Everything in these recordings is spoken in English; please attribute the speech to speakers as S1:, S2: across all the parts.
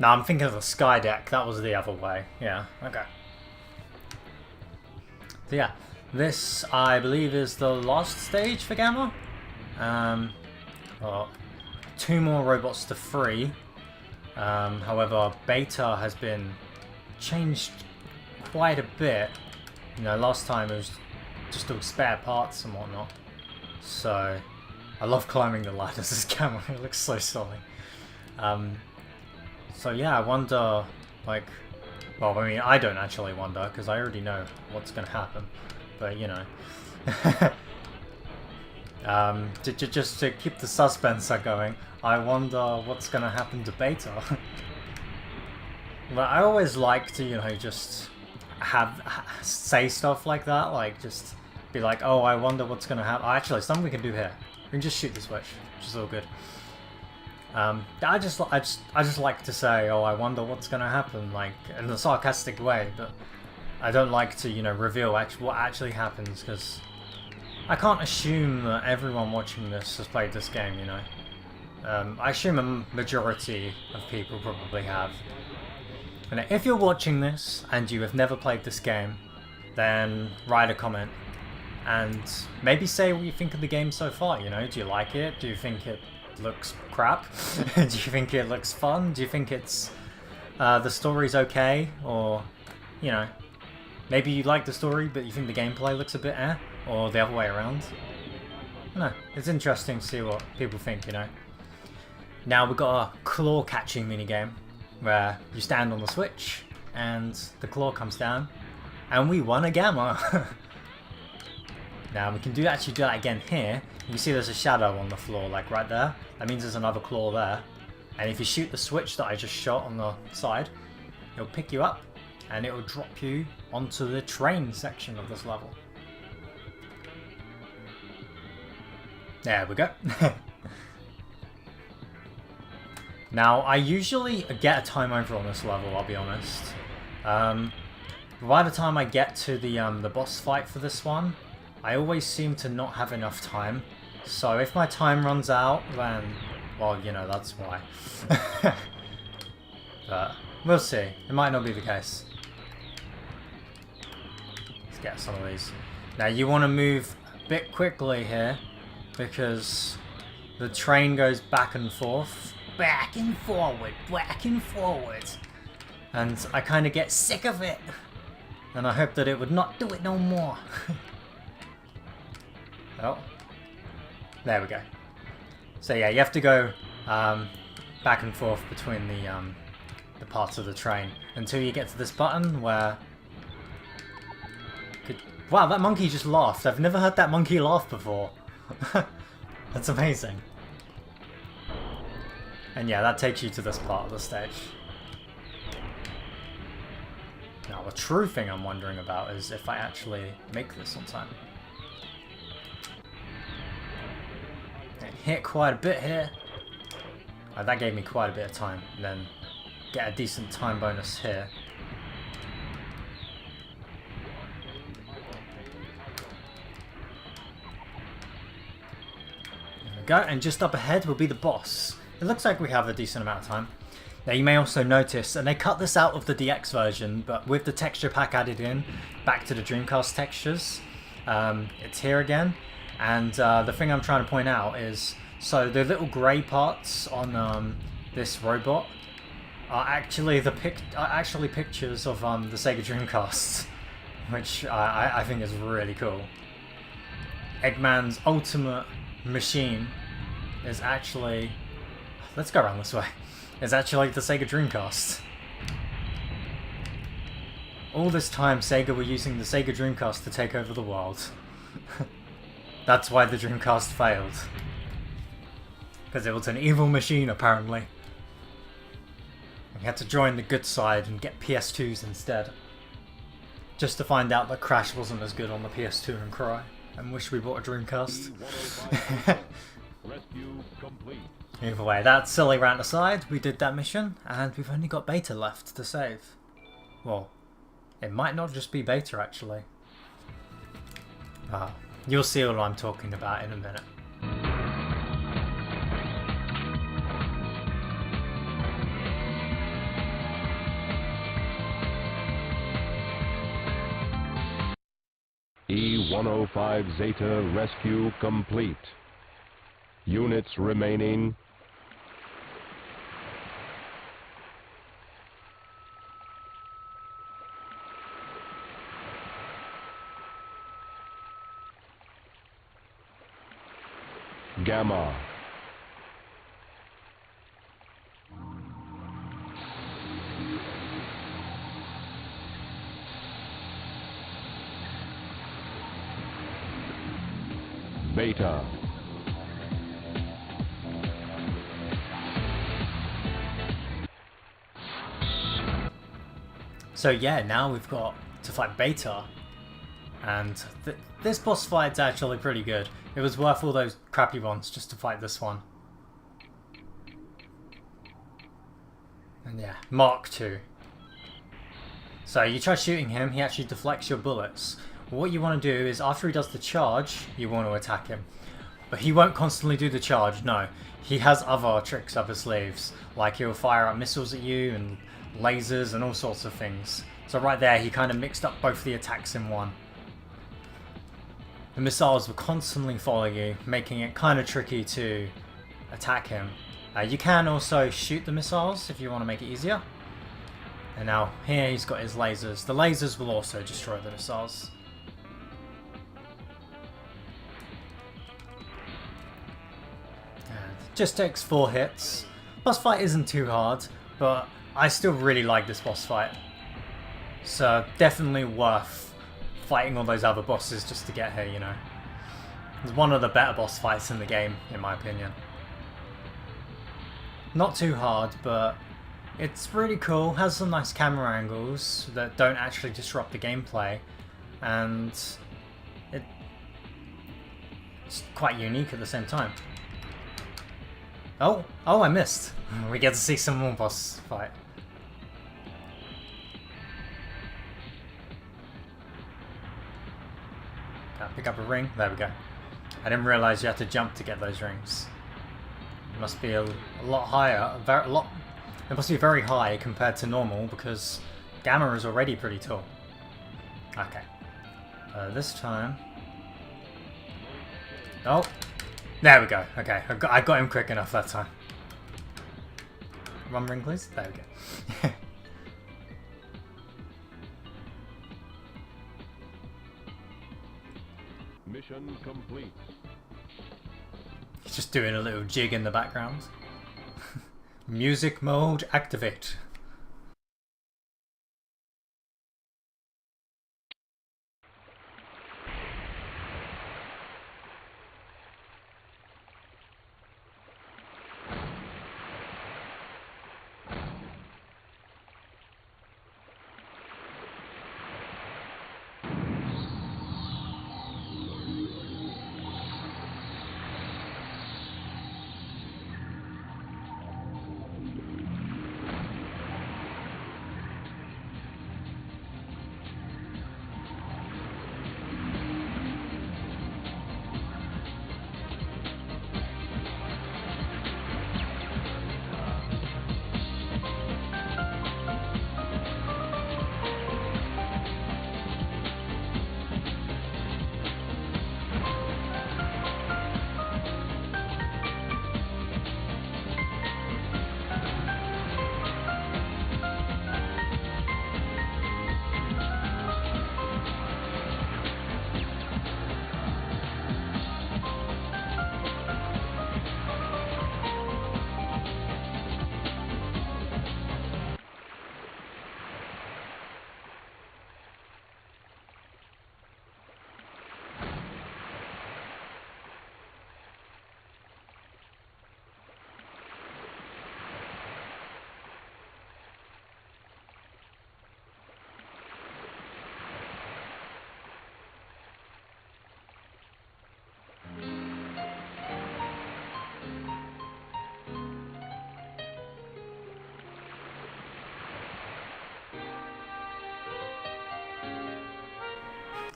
S1: No, I'm thinking of the Sky Deck. That was the other way. Yeah, okay. So yeah, this, I believe, is the last stage for Gamma. Well, 2 more robots to free. However, Beta has been changed quite a bit. You know, last time it was just all spare parts and whatnot. So, I love climbing the ladders as Gamma. It looks so silly. So yeah, I wonder, like, well, I mean, I don't actually wonder, because I already know what's going to happen, but, you know. Just to keep the suspense going, I wonder what's going to happen to Beta. But I always like to, you know, just say stuff like that, like, just be like, oh, I wonder what's going to happen. Oh, actually, something we can do here. We can just shoot the switch, which is all good. I just like to say, oh, I wonder what's gonna happen, like, in a sarcastic way, but I don't like to, you know, reveal what actually happens, because I can't assume that everyone watching this has played this game, you know. I assume a majority of people probably have. And if you're watching this and you have never played this game, then write a comment and maybe say what you think of the game so far, you know. Do you like it? Do you think it looks crap? Do you think it looks fun? Do you think it's the story's okay? Or, you know, maybe you like the story but you think the gameplay looks a bit or the other way around. I don't know, it's interesting to see what people think, you know. Now we've got a claw catching minigame where you stand on the switch and the claw comes down and we won a Gamma. Now we can actually do that again here. You see there's a shadow on the floor, like right there. That means there's another claw there. And if you shoot the switch that I just shot on the side, it'll pick you up and it will drop you onto the train section of this level. There we go. Now, I usually get a time over on this level, I'll be honest. By the time I get to the boss fight for this one, I always seem to not have enough time. So if my time runs out, then, well, you know, that's why. But we'll see. It might not be the case. Let's get some of these. Now you want to move a bit quickly here, because the train goes back and forth. Back and forward, back and forward. And I kind of get sick of it. And I hope that it would not do it no more. Oh. There we go. So yeah, you have to go back and forth between the parts of the train until you get to this button where... Wow, that monkey just laughed. I've never heard that monkey laugh before. That's amazing. And yeah, that takes you to this part of the stage. Now, the true thing I'm wondering about is if I actually make this on time. And hit quite a bit here. That gave me quite a bit of time. And then get a decent time bonus here. There we go, and just up ahead will be the boss. It looks like we have a decent amount of time. Now you may also notice, and they cut this out of the DX version, but with the texture pack added in, back to the Dreamcast textures, it's here again. And the thing I'm trying to point out is, so the little grey parts on this robot are actually pictures of the Sega Dreamcast, which I think is really cool. Eggman's ultimate machine is actually... Let's go around this way. It's actually the Sega Dreamcast. All this time Sega were using the Sega Dreamcast to take over the world. That's why the Dreamcast failed. Because it was an evil machine, apparently. We had to join the good side and get PS2s instead. Just to find out that Crash wasn't as good on the PS2 and cry. And wish we bought a Dreamcast.
S2: Rescue complete.
S1: Either way, that silly rant aside, we did that mission, and we've only got Beta left to save. Well, it might not just be Beta, actually. You'll see what I'm talking about in a minute.
S2: 105 Zeta rescue complete. Units remaining. Gamma. Beta.
S1: So yeah, now we've got to fight Beta, and this boss fight's actually pretty good. It was worth all those crappy ones just to fight this one. And yeah, Mark II. So you try shooting him, he actually deflects your bullets. What you want to do is, after he does the charge, you want to attack him. But he won't constantly do the charge, no. He has other tricks up his sleeves, like he'll fire out missiles at you and lasers and all sorts of things. So right there, he kind of mixed up both the attacks in one. The missiles will constantly follow you, making it kind of tricky to attack him. You can also shoot the missiles if you want to make it easier. And now here he's got his lasers. The lasers will also destroy the missiles. And just takes 4 hits. Boss fight isn't too hard, but I still really like this boss fight. So definitely worth fighting all those other bosses just to get here, you know. It's one of the better boss fights in the game, in my opinion. Not too hard, but it's really cool. Has some nice camera angles that don't actually disrupt the gameplay, and it's quite unique at the same time. Oh, I missed. We get to see some more boss fight. Pick up a ring. There we go. I didn't realise you had to jump to get those rings. It must be a lot higher. It must be very high compared to normal because Gamma is already pretty tall. Okay. This time. Oh, there we go. Okay, I got him quick enough that time. One ring, please. There we go.
S2: Mission complete.
S1: He's just doing a little jig in the background. Music mode activate.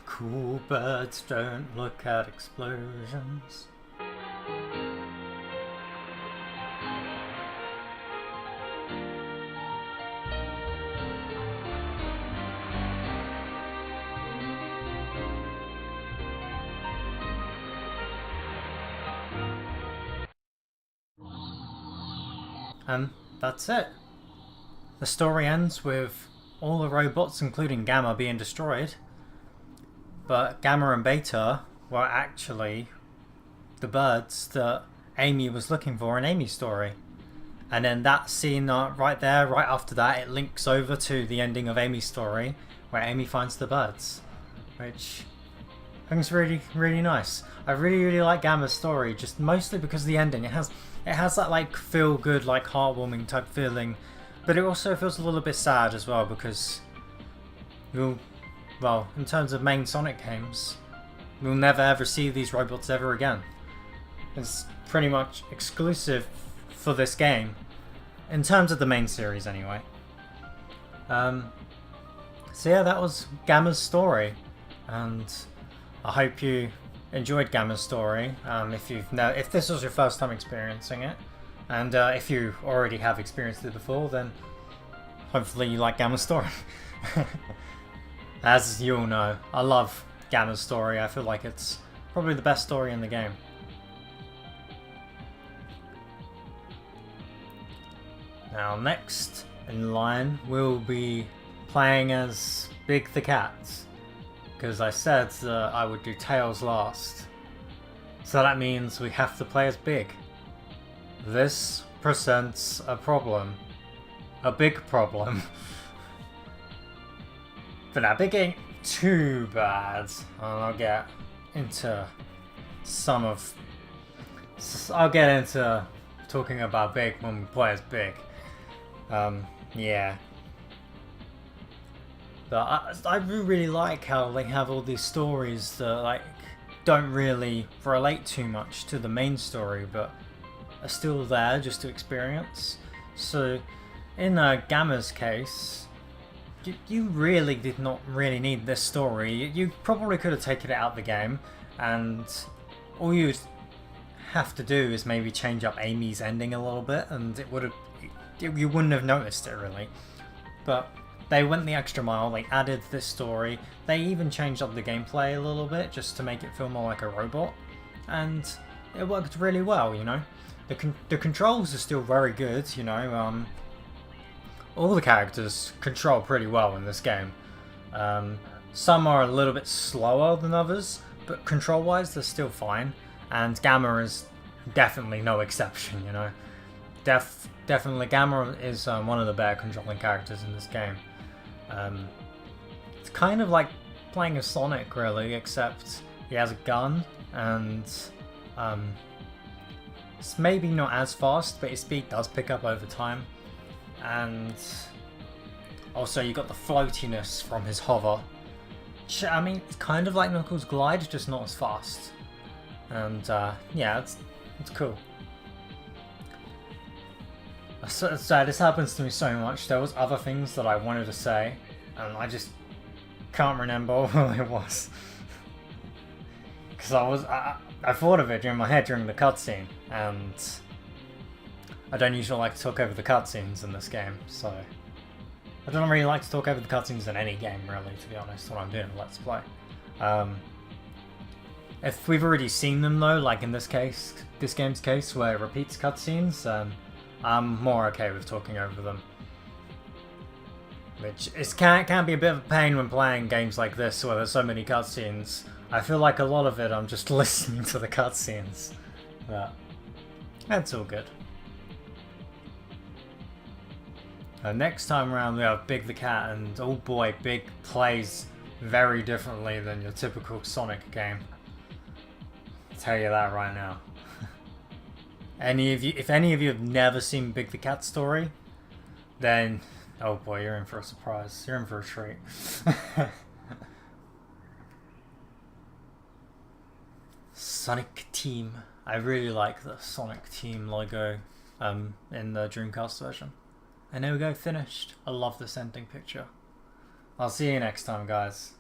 S1: Cool birds don't look at explosions. And that's it. The story ends with all the robots, including Gamma, being destroyed. But Gamma and Beta were actually the birds that Amy was looking for in Amy's story. And then that scene right there, right after that, it links over to the ending of Amy's story, where Amy finds the birds, which I think is really, really nice. I really, really like Gamma's story, just mostly because of the ending. It has that like feel good, like heartwarming type feeling, but it also feels a little bit sad as well because well, in terms of main Sonic games, we'll never ever see these robots ever again. It's pretty much exclusive for this game, in terms of the main series anyway. So yeah, that was Gamma's story, and I hope you enjoyed Gamma's story. If this was your first time experiencing it, and if you already have experienced it before, then hopefully you like Gamma's story. As you all know, I love Gamma's story. I feel like it's probably the best story in the game. Now next in line we'll be playing as Big the Cat, because I said that I would do Tails last. So that means we have to play as Big. This presents a problem. A big problem. But that Big ain't too bad. And I'll get into talking about Big when we play as Big. Yeah. But I really like how they have all these stories that like don't really relate too much to the main story, but are still there just to experience. So in Gamma's case, you really did not really need this story. You probably could have taken it out of the game, and all you have to do is maybe change up Amy's ending a little bit, and you wouldn't have noticed it really. But they went the extra mile. They added this story. They even changed up the gameplay a little bit just to make it feel more like a robot, and it worked really well. You know, the controls are still very good. You know, all the characters control pretty well in this game. Some are a little bit slower than others, but control-wise they're still fine. And Gamma is definitely no exception. You know, definitely Gamma is one of the better controlling characters in this game. It's kind of like playing as Sonic really, except he has a gun, and it's maybe not as fast, but his speed does pick up over time. And also you got the floatiness from his hover. I mean, it's kind of like Knuckles' glide, just not as fast. And yeah, it's cool. So this happens to me so much. There was other things that I wanted to say, and I just can't remember what it was. Because I thought of it in my head during the cutscene, and I don't usually like to talk over the cutscenes in this game, so I don't really like to talk over the cutscenes in any game, really, to be honest, when I'm doing a Let's Play. If we've already seen them, though, like in this game's case, where it repeats cutscenes, I'm more okay with talking over them. Which can be a bit of a pain when playing games like this, where there's so many cutscenes. I feel like a lot of it I'm just listening to the cutscenes, but that's all good. Next time around we have Big the Cat, and oh boy, Big plays very differently than your typical Sonic game. I'll tell you that right now. If any of you have never seen Big the Cat story, then oh boy, you're in for a surprise. You're in for a treat. Sonic Team. I really like the Sonic Team logo in the Dreamcast version. And there we go, finished. I love this ending picture. I'll see you next time, guys.